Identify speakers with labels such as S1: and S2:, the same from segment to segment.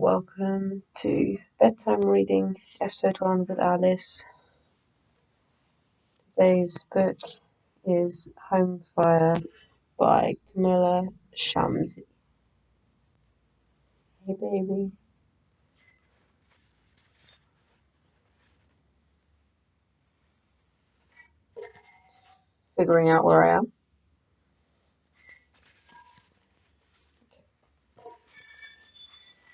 S1: welcome to Bedtime Reading, Episode 1 with Alice. Today's book is Home Fire by Camilla Shamsi. Hey baby. Figuring out where I am.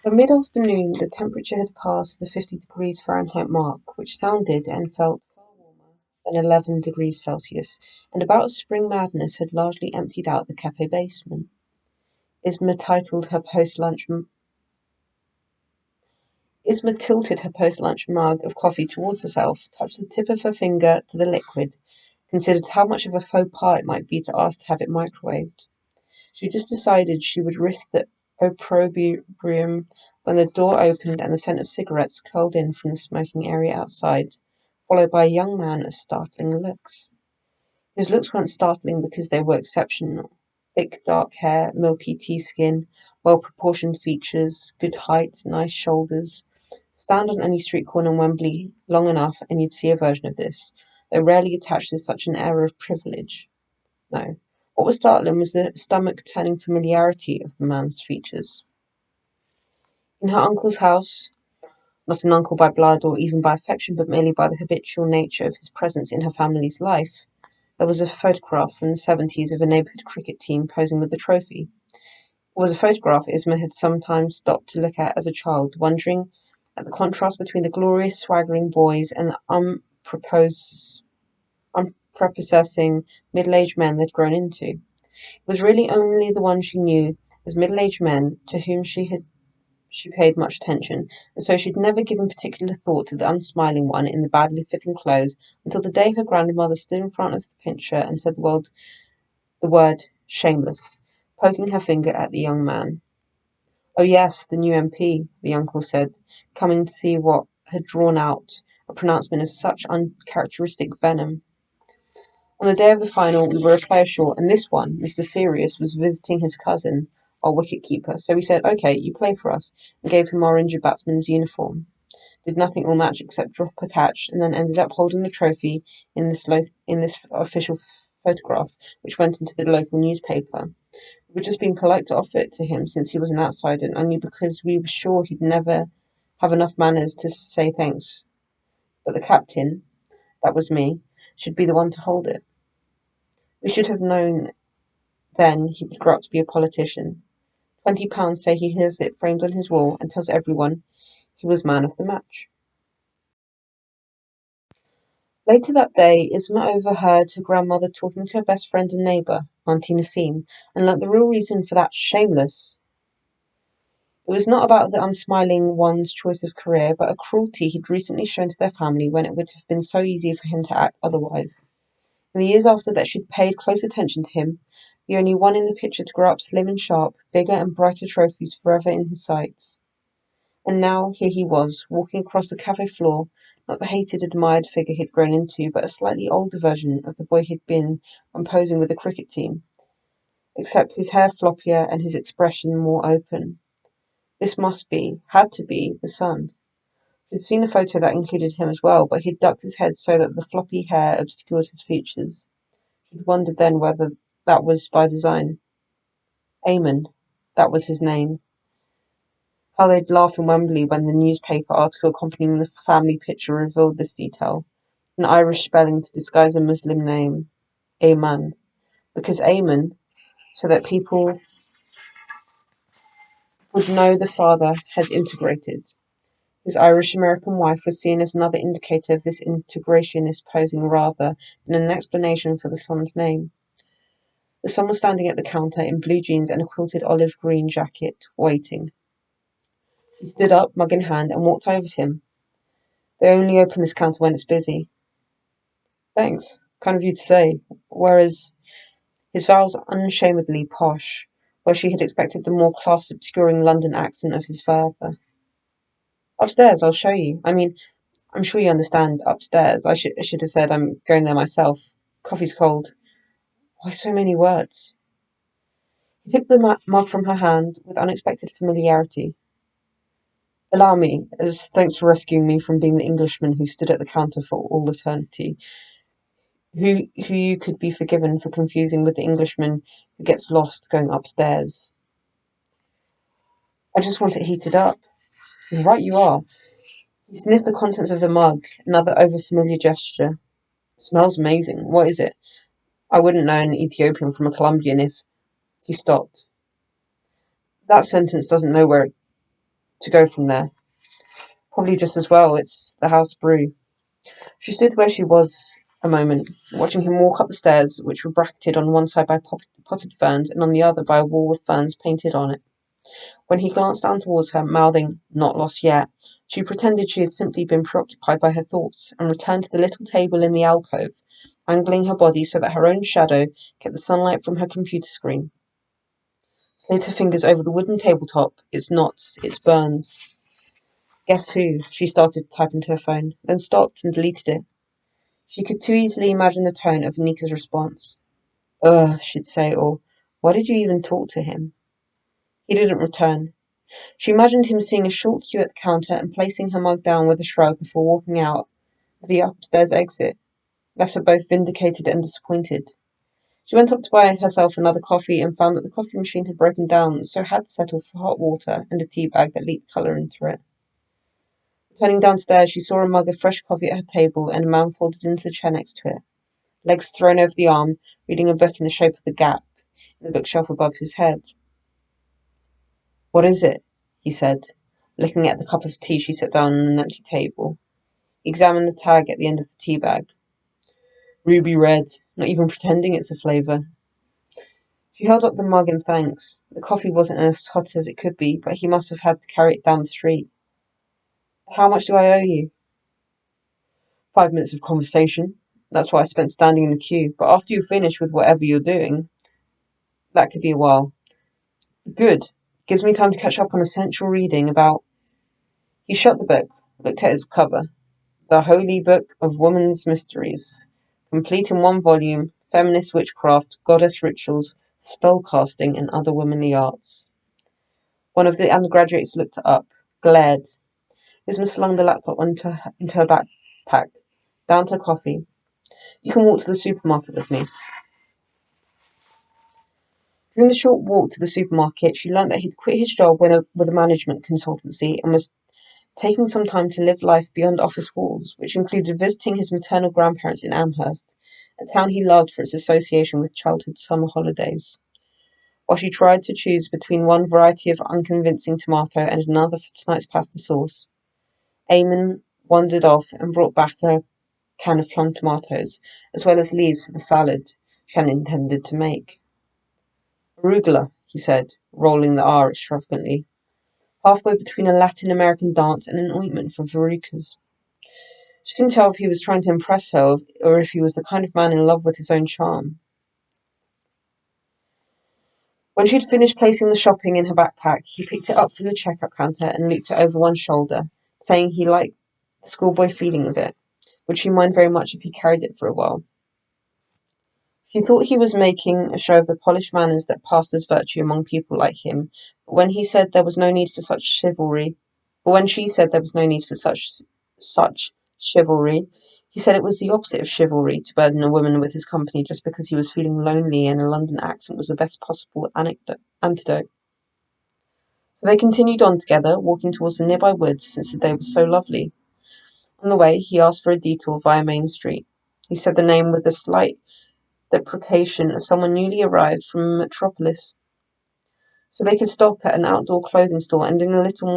S1: By mid-afternoon, the temperature had passed the 50 degrees Fahrenheit mark, which sounded and felt far warmer than 11 degrees Celsius, and about as spring madness had largely emptied out the cafe basement. Isma tilted her post-lunch mug of coffee towards herself, touched the tip of her finger to the liquid, considered how much of a faux pas it might be to ask to have it microwaved. She just decided she would risk the opprobrium when the door opened and the scent of cigarettes curled in from the smoking area outside, followed by a young man of startling looks. His looks weren't startling because they were exceptional. Thick, dark hair, milky tea skin, well-proportioned features, good height, nice shoulders. Stand on any street corner in Wembley long enough and you'd see a version of this, though rarely attached to such an air of privilege. No. What was startling was the stomach-turning familiarity of the man's features. In her uncle's house, not an uncle by blood or even by affection, but merely by the habitual nature of his presence in her family's life, there was a photograph from the 70s of a neighbourhood cricket team posing with the trophy. It was a photograph Isma had sometimes stopped to look at as a child, wondering at the contrast between the glorious, swaggering boys and the unprepossessing middle-aged men they'd grown into. It was really only the ones she knew as middle-aged men to whom she paid much attention, and so she'd never given particular thought to the unsmiling one in the badly fitting clothes until the day her grandmother stood in front of the picture and said the word shameless, poking her finger at the young man. Oh yes, the new MP, the uncle said, coming to see what had drawn out a pronouncement of such uncharacteristic venom. On the day of the final, we were a player short, and this one, Mr. Sirius, was visiting his cousin, our wicket-keeper, so we said, OK, you play for us, and gave him our injured batsman's uniform. Did nothing all match except drop a catch, and then ended up holding the trophy in this official photograph, which went into the local newspaper. We were just being polite to offer it to him since he was an outsider, and only because we were sure he'd never have enough manners to say thanks. But the captain, that was me, should be the one to hold it. We should have known then he would grow up to be a politician. £20 say he has it framed on his wall and tells everyone he was man of the match. Later that day, Isma overheard her grandmother talking to her best friend and neighbour, Auntie Nasim, and learnt the real reason for that shameless. It was not about the unsmiling one's choice of career, but a cruelty he'd recently shown to their family when it would have been so easy for him to act otherwise. In the years after that she'd paid close attention to him, the only one in the picture to grow up slim and sharp, bigger and brighter trophies forever in his sights. And now here he was, walking across the cafe floor, not the hated, admired figure he'd grown into, but a slightly older version of the boy he'd been when posing with the cricket team, except his hair floppier and his expression more open. This had to be, the son. She'd seen a photo that included him as well, but he'd ducked his head so that the floppy hair obscured his features. She'd wondered then whether that was by design. Eamon, that was his name. How they'd laugh in Wembley when the newspaper article accompanying the family picture revealed this detail. An Irish spelling to disguise a Muslim name. Ayman. Because Ayman, so that people would know the father had integrated. His Irish-American wife was seen as another indicator of this integrationist posing rather than an explanation for the son's name. The son was standing at the counter in blue jeans and a quilted olive-green jacket, waiting. She stood up, mug in hand, and walked over to him. They only open this counter when it's busy. Thanks. Kind of you to say. Whereas his vows unashamedly posh, where she had expected the more class-obscuring London accent of his father. Upstairs, I'll show you. I mean, I'm sure you understand upstairs. I should have said I'm going there myself. Coffee's cold. Why so many words? He took the mug from her hand with unexpected familiarity. Allow me, as thanks for rescuing me from being the Englishman who stood at the counter for all eternity, who you could be forgiven for confusing with the Englishman who gets lost going upstairs. I just want it heated up. Right you are. He sniffed the contents of the mug, another overfamiliar gesture. Smells amazing. What is it? I wouldn't know an Ethiopian from a Colombian if... He stopped. That sentence doesn't know where to go from there. Probably just as well, it's the house brew. She stood where she was a moment, watching him walk up the stairs, which were bracketed on one side by potted ferns and on the other by a wall with ferns painted on it. When he glanced down towards her, mouthing, "Not lost yet," she pretended she had simply been preoccupied by her thoughts, and returned to the little table in the alcove, angling her body so that her own shadow kept the sunlight from her computer screen. Slid her fingers over the wooden tabletop. It's knots, it's burns. Guess who? She started to type into her phone, then stopped and deleted it. She could too easily imagine the tone of Nika's response. Ugh, she'd say, or why did you even talk to him? He didn't return. She imagined him seeing a short queue at the counter and placing her mug down with a shrug before walking out of the upstairs exit, left her both vindicated and disappointed. She went up to buy herself another coffee and found that the coffee machine had broken down, so had to settle for hot water and a tea bag that leaked colour into it. Returning downstairs, she saw a mug of fresh coffee at her table and a man folded into the chair next to it, legs thrown over the arm, reading a book in the shape of the gap in the bookshelf above his head. What is it? He said, looking at the cup of tea she set down on an empty table. He examined the tag at the end of the tea bag. Ruby red, not even pretending it's a flavour. She held up the mug in thanks. The coffee wasn't as hot as it could be, but he must have had to carry it down the street. How much do I owe you? 5 minutes of conversation. That's what I spent standing in the queue. But after you finish with whatever you're doing, that could be a while. Good. Gives me time to catch up on essential reading about... He shut the book, looked at its cover. The Holy Book of Woman's Mysteries. Complete in one volume, feminist witchcraft, goddess rituals, spellcasting, and other womanly arts. One of the undergraduates looked up, glared. Isma slung the laptop into her backpack, downed her coffee. You can walk to the supermarket with me. During the short walk to the supermarket, she learnt that he'd quit his job with a management consultancy and was taking some time to live life beyond office walls, which included visiting his maternal grandparents in Amherst, a town he loved for its association with childhood summer holidays. While she tried to choose between one variety of unconvincing tomato and another for tonight's pasta sauce, Eamon wandered off and brought back a can of plum tomatoes, as well as leaves for the salad she had intended to make. Arugula, he said, rolling the R extravagantly, halfway between a Latin American dance and an ointment for verrucas. She couldn't tell if he was trying to impress her or if he was the kind of man in love with his own charm. When she'd finished placing the shopping in her backpack, he picked it up from the checkout counter and looped it over one shoulder, saying he liked the schoolboy feeling of it. Would she mind very much if he carried it for a while? She thought he was making a show of the polished manners that passed as virtue among people like him, but when he said there was no need for such chivalry, but when she said there was no need for such chivalry, he said it was the opposite of chivalry to burden a woman with his company just because he was feeling lonely and a London accent was the best possible antidote. So they continued on together, walking towards the nearby woods since the day was so lovely. On the way, he asked for a detour via Main Street. He said the name with a slight deprecation of someone newly arrived from a metropolis, so they could stop at an outdoor clothing store and in little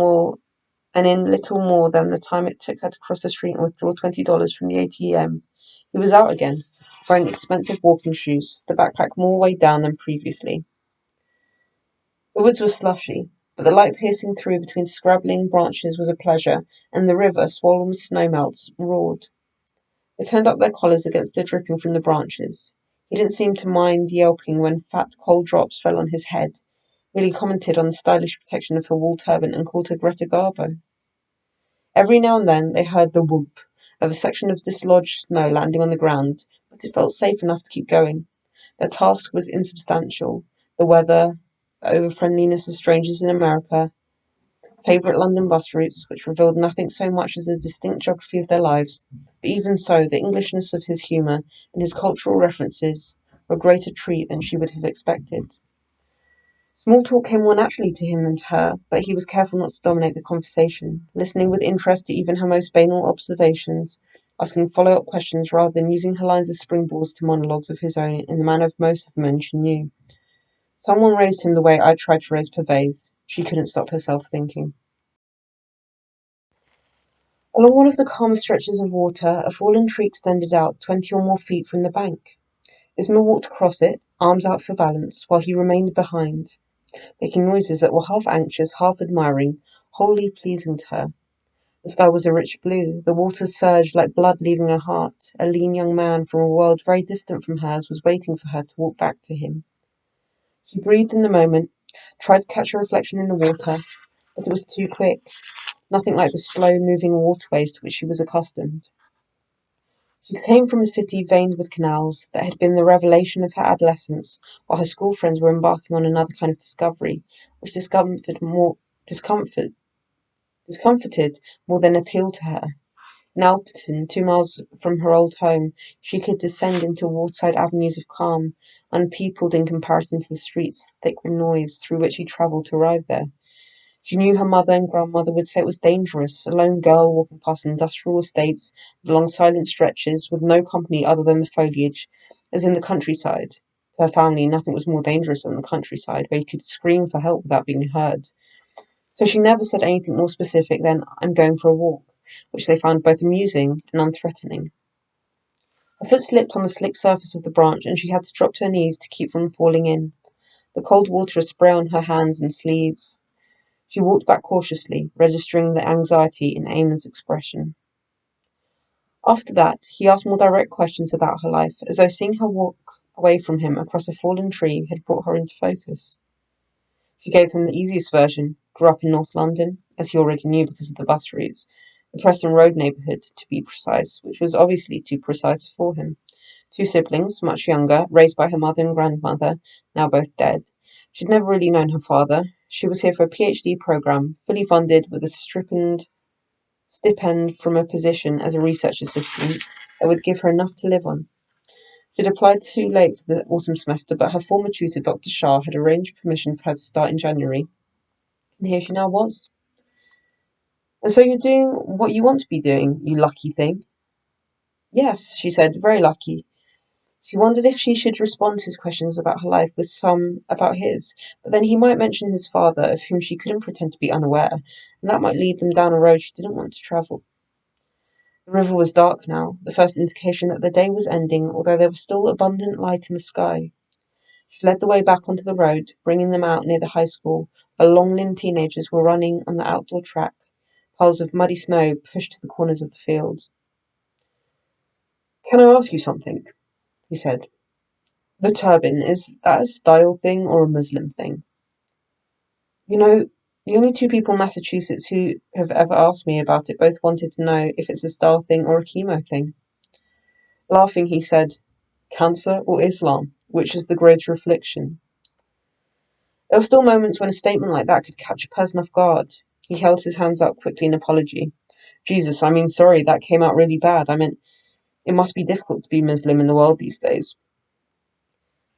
S1: more than the time it took her to cross the street and withdraw $20 from the ATM. He was out again, wearing expensive walking shoes, the backpack more weighed down than previously. The woods were slushy, but the light piercing through between scrabbling branches was a pleasure, and the river, swollen with snowmelts, roared. They turned up their collars against the dripping from the branches. He didn't seem to mind yelping when fat, cold drops fell on his head, merely commented on the stylish protection of her wool turban and called her Greta Garbo. Every now and then they heard the whoop of a section of dislodged snow landing on the ground, but it felt safe enough to keep going. Their task was insubstantial. The weather, the over-friendliness of strangers in America, favourite London bus routes, which revealed nothing so much as a distinct geography of their lives, but even so, the Englishness of his humour and his cultural references were a greater treat than she would have expected. Small talk came more naturally to him than to her, but he was careful not to dominate the conversation, listening with interest to even her most banal observations, asking follow-up questions rather than using her lines as springboards to monologues of his own in the manner of most of the men she knew. Someone raised him the way I tried to raise Pervez. She couldn't stop herself thinking. Along one of the calmer stretches of water, a fallen tree extended out 20 or more feet from the bank. Isma walked across it, arms out for balance, while he remained behind, making noises that were half anxious, half admiring, wholly pleasing to her. The sky was a rich blue, the water surged like blood leaving her heart. A lean young man from a world very distant from hers was waiting for her to walk back to him. She breathed in the moment, tried to catch her reflection in the water, but it was too quick, nothing like the slow-moving waterways to which she was accustomed. She came from a city veined with canals that had been the revelation of her adolescence, while her school friends were embarking on another kind of discovery, which discomforted more than appealed to her. In Alperton, 2 miles from her old home, she could descend into waterside avenues of calm, unpeopled in comparison to the streets thick with noise through which she travelled to arrive there. She knew her mother and grandmother would say it was dangerous, a lone girl walking past industrial estates along silent stretches with no company other than the foliage, as in the countryside. To her family, nothing was more dangerous than the countryside, where you could scream for help without being heard. So she never said anything more specific than "I'm going for a walk," which they found both amusing and unthreatening. Her foot slipped on the slick surface of the branch, and she had to drop to her knees to keep from falling in, the cold water a spray on her hands and sleeves. She walked back cautiously, registering the anxiety in Eamon's expression. After that, he asked more direct questions about her life, as though seeing her walk away from him across a fallen tree had brought her into focus. She gave him the easiest version, grew up in North London, as he already knew because of the bus routes, the Preston Road neighbourhood, to be precise, which was obviously too precise for him. 2 siblings, much younger, raised by her mother and grandmother, now both dead. She'd never really known her father. She was here for a PhD programme, fully funded with a stipend from a position as a research assistant that would give her enough to live on. She'd applied too late for the autumn semester, but her former tutor, Dr. Shah, had arranged permission for her to start in January, and here she now was. "And so you're doing what you want to be doing, you lucky thing?" "Yes," she said, "very lucky." She wondered if she should respond to his questions about her life with some about his, but then he might mention his father, of whom she couldn't pretend to be unaware, and that might lead them down a road she didn't want to travel. The river was dark now, the first indication that the day was ending, although there was still abundant light in the sky. She led the way back onto the road, bringing them out near the high school, where long-limbed teenagers were running on the outdoor track, piles of muddy snow pushed to the corners of the field. "Can I ask you something?" he said. "The turban, is that a style thing or a Muslim thing?" "You know, the only two people in Massachusetts who have ever asked me about it both wanted to know if it's a style thing or a chemo thing." Laughing, he said, "Cancer or Islam? Which is the greater affliction?" There were still moments when a statement like that could catch a person off guard. He held his hands up quickly in apology. "Jesus, I mean, sorry, that came out really bad. I meant, it must be difficult to be Muslim in the world these days."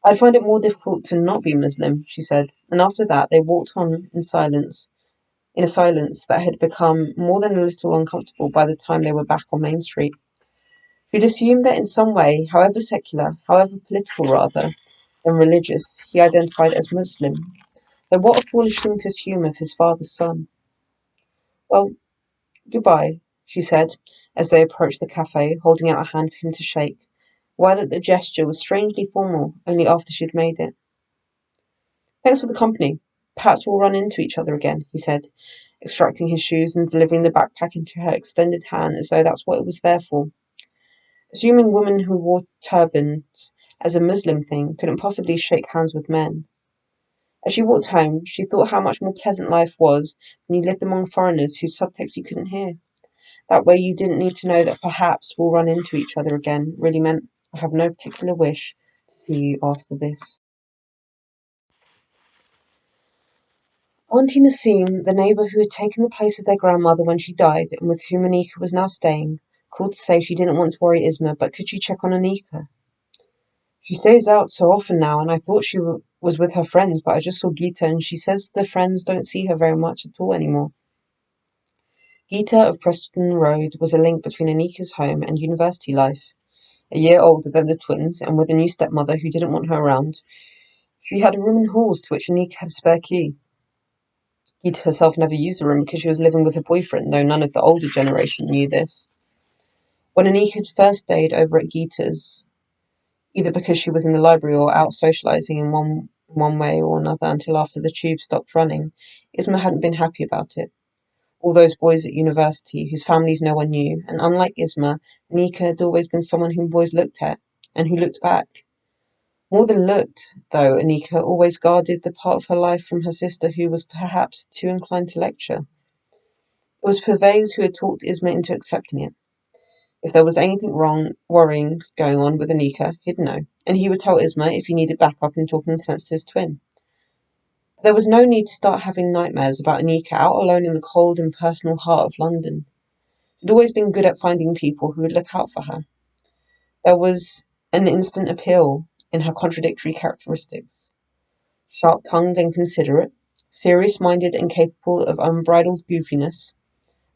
S1: "I'd find it more difficult to not be Muslim," she said, and after that they walked on in a silence that had become more than a little uncomfortable by the time they were back on Main Street. She'd assumed that in some way, however secular, however political rather, than religious, he identified as Muslim. Though what a foolish thing to assume of his father's son. "Well, goodbye," she said, as they approached the cafe, holding out a hand for him to shake, aware that the gesture was strangely formal only after she had made it. "Thanks for the company. Perhaps we'll run into each other again," he said, extracting his shoes and delivering the backpack into her extended hand as though that's what it was there for. Assuming women who wore turbans as a Muslim thing couldn't possibly shake hands with men. As she walked home, she thought how much more pleasant life was when you lived among foreigners whose subtext you couldn't hear. That way you didn't need to know that perhaps we'll run into each other again really meant I have no particular wish to see you after this. Auntie Nasim, the neighbour who had taken the place of their grandmother when she died and with whom Anika was now staying, called to say she didn't want to worry Isma, but could she check on Anika? She stays out so often now, and I thought she was with her friends, but I just saw Gita, and she says the friends don't see her very much at all anymore. Gita of Preston Road was a link between Anika's home and university life. A year older than the twins, and with a new stepmother who didn't want her around, she had a room in halls to which Anika had a spare key. Gita herself never used the room because she was living with her boyfriend, though none of the older generation knew this. When Anika first stayed over at Gita's, either because she was in the library or out socialising in one way or another until after the tube stopped running, Isma hadn't been happy about it. All those boys at university, whose families no one knew, and unlike Isma, Anika had always been someone whom boys looked at, and who looked back. More than looked, though, Anika always guarded the part of her life from her sister who was perhaps too inclined to lecture. It was Pervez who had talked Isma into accepting it. If there was anything wrong, worrying going on with Anika, he'd know, and he would tell Isma if he needed backup in talking sense to his twin. But there was no need to start having nightmares about Anika out alone in the cold, impersonal heart of London. She'd always been good at finding people who would look out for her. There was an instant appeal in her contradictory characteristics. Sharp-tongued and considerate, serious-minded and capable of unbridled goofiness,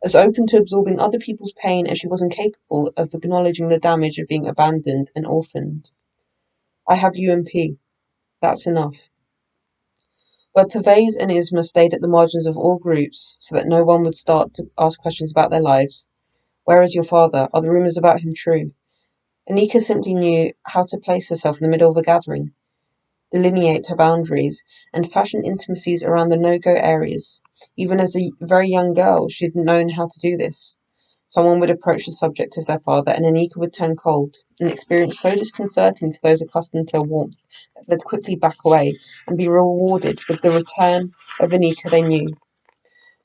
S1: as open to absorbing other people's pain as she was incapable of acknowledging the damage of being abandoned and orphaned. I have UMP. That's enough. Where Pervez and Isma stayed at the margins of all groups so that no one would start to ask questions about their lives. Where is your father? Are the rumours about him true? Anika simply knew how to place herself in the middle of a gathering, delineate her boundaries, and fashion intimacies around the no-go areas. Even as a very young girl, she had known how to do this. Someone would approach the subject of their father, and Anika would turn cold, an experience so disconcerting to those accustomed to warmth that they'd quickly back away and be rewarded with the return of Anika they knew.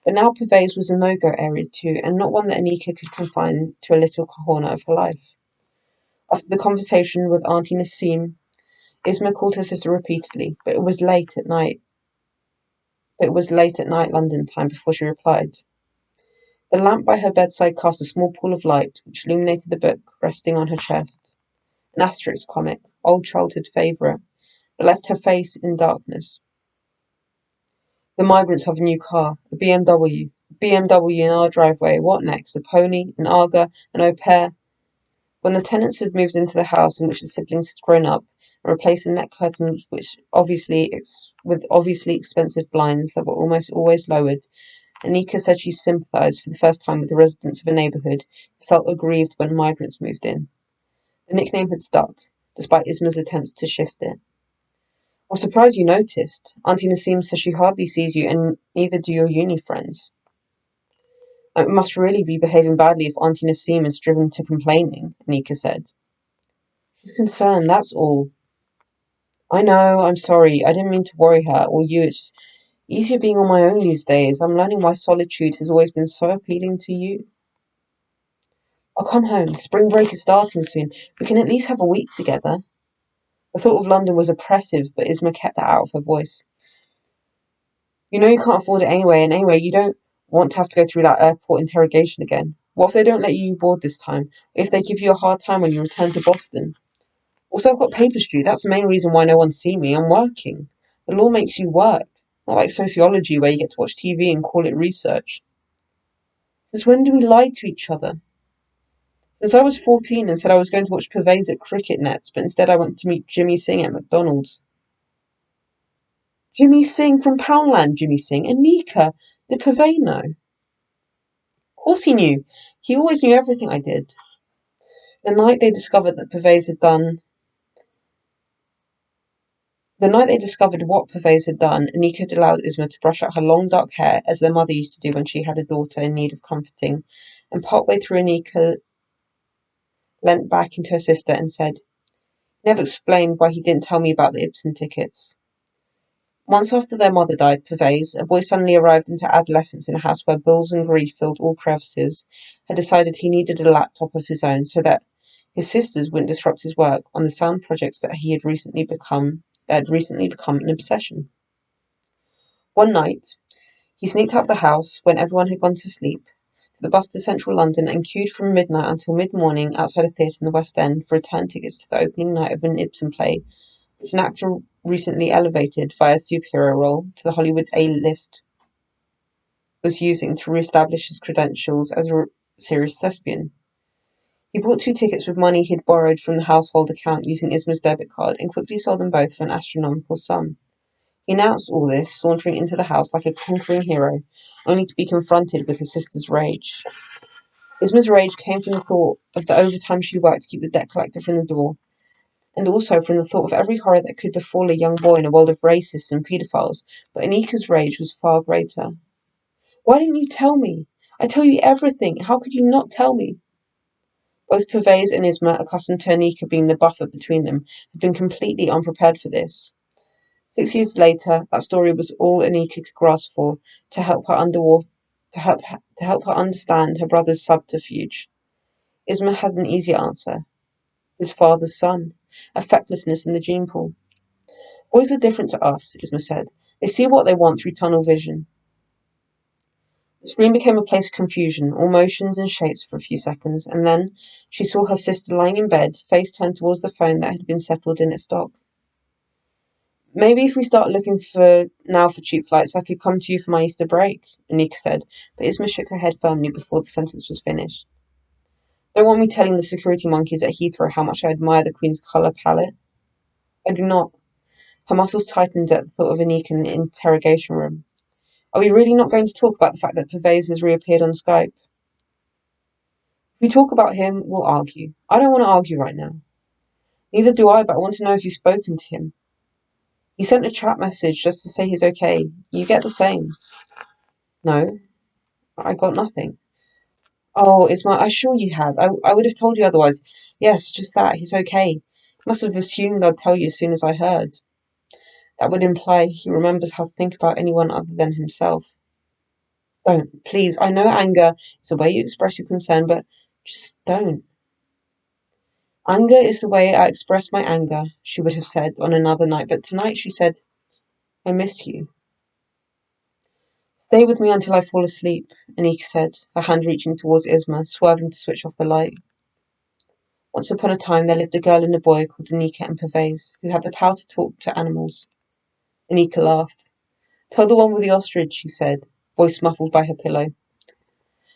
S1: But now Pervez was a no-go area too, and not one that Anika could confine to a little corner of her life. After the conversation with Auntie Nasim, Isma called her sister repeatedly, but it was late at night London time before she replied. The lamp by her bedside cast a small pool of light, which illuminated the book resting on her chest. An Asterix comic, old childhood favourite, but left her face in darkness. The migrants have a new car, a BMW. A BMW in our driveway. What next? A pony, an Aga, an au pair. When the tenants had moved into the house in which the siblings had grown up and replaced the net curtains with obviously expensive blinds that were almost always lowered, Anika said she sympathised for the first time with the residents of a neighbourhood who felt aggrieved when migrants moved in. The nickname had stuck, despite Isma's attempts to shift it. I'm surprised you noticed. Auntie Nasim says she hardly sees you, and neither do your uni friends. It must really be behaving badly if Auntie Nasim is driven to complaining, Anika said. She's concerned, that's all. I know, I'm sorry. I didn't mean to worry her or you. It's just easier being on my own these days. I'm learning why solitude has always been so appealing to you. I'll come home. Spring break is starting soon. We can at least have a week together. The thought of London was oppressive, but Isma kept that out of her voice. You know you can't afford it anyway, and anyway, you don't want to have to go through that airport interrogation again. What if they don't let you board this time? What if they give you a hard time when you return to Boston? Also, I've got papers due. That's the main reason why no one's seen me. I'm working. The law makes you work. Not like sociology where you get to watch TV and call it research. Since when do we lie to each other? Since I was 14 and said I was going to watch Pervez at cricket nets, but instead I went to meet Jimmy Singh at McDonald's. Jimmy Singh from Poundland, Jimmy Singh. Anika, did Pervez know? Of course he knew. He always knew everything I did. The night they discovered what Pervez had done, Anika had allowed Isma to brush out her long dark hair as their mother used to do when she had a daughter in need of comforting, and partway through Anika leant back into her sister and said, "Never explained why he didn't tell me about the Ibsen tickets." Months after their mother died, Pervez, a boy suddenly arrived into adolescence in a house where bills and grief filled all crevices, had decided he needed a laptop of his own so that his sisters wouldn't disrupt his work on the sound projects that had recently become an obsession. One night, He sneaked out of the house when everyone had gone to sleep, took the bus to central London, and queued from midnight until mid-morning outside a theatre in the West End for return tickets to the opening night of an Ibsen play, which an actor recently elevated via a superhero role to the Hollywood A-list was using to re-establish his credentials as a serious thespian. He bought 2 tickets with money he'd borrowed from the household account using Isma's debit card and quickly sold them both for an astronomical sum. He announced all this, sauntering into the house like a conquering hero, only to be confronted with his sister's rage. Isma's rage came from the thought of the overtime she worked to keep the debt collector from the door, and also from the thought of every horror that could befall a young boy in a world of racists and paedophiles, but Anika's rage was far greater. Why didn't you tell me? I tell you everything. How could you not tell me? Both Pervez and Isma, accustomed to Anika being the buffer between them, had been completely unprepared for this. 6 years later, that story was all Anika could grasp for to help her understand her brother's subterfuge. Isma had an easier answer. His father's son. A fecklessness in the gene pool. Boys are different to us, Isma said. They see what they want through tunnel vision. The screen became a place of confusion, all motions and shapes for a few seconds, and then she saw her sister lying in bed, face turned towards the phone that had been settled in its dock. Maybe if we start looking for cheap flights, I could come to you for my Easter break, Anika said, but Isma shook her head firmly before the sentence was finished. Don't want me telling the security monkeys at Heathrow how much I admire the Queen's colour palette? I do not. Her muscles tightened at the thought of Anika in the interrogation room. Are we really not going to talk about the fact that Pervez has reappeared on Skype? If we talk about him, we'll argue. I don't want to argue right now. Neither do I, but I want to know if you've spoken to him. He sent a chat message just to say he's okay. You get the same. No, I got nothing. Oh, Isma, I sure you had. I would have told you otherwise. Yes, just that. He's okay. He must have assumed I'd tell you as soon as I heard. That would imply he remembers how to think about anyone other than himself. Don't, please. I know anger is the way you express your concern, but just don't. Anger is the way I express my anger, she would have said on another night, but tonight she said, I miss you. Stay with me until I fall asleep, Anika said, her hand reaching towards Isma, swerving to switch off the light. Once upon a time there lived a girl and a boy called Anika and Pervez, who had the power to talk to animals. Anika laughed. Tell the one with the ostrich, she said, voice muffled by her pillow.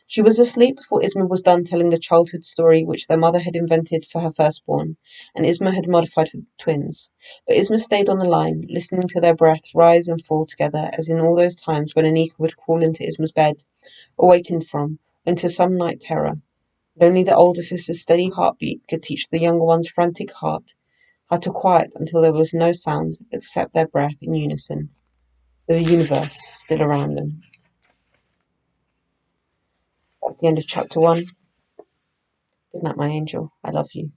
S1: She was asleep before Isma was done telling the childhood story which their mother had invented for her firstborn, and Isma had modified for the twins. But Isma stayed on the line, listening to their breath rise and fall together, as in all those times when Anika would crawl into Isma's bed, awakened from, into some night terror. And only the older sister's steady heartbeat could teach the younger one's frantic heart how to quiet until there was no sound except their breath in unison, the universe still around them. That's the end of chapter 1. Good night, my angel. I love you.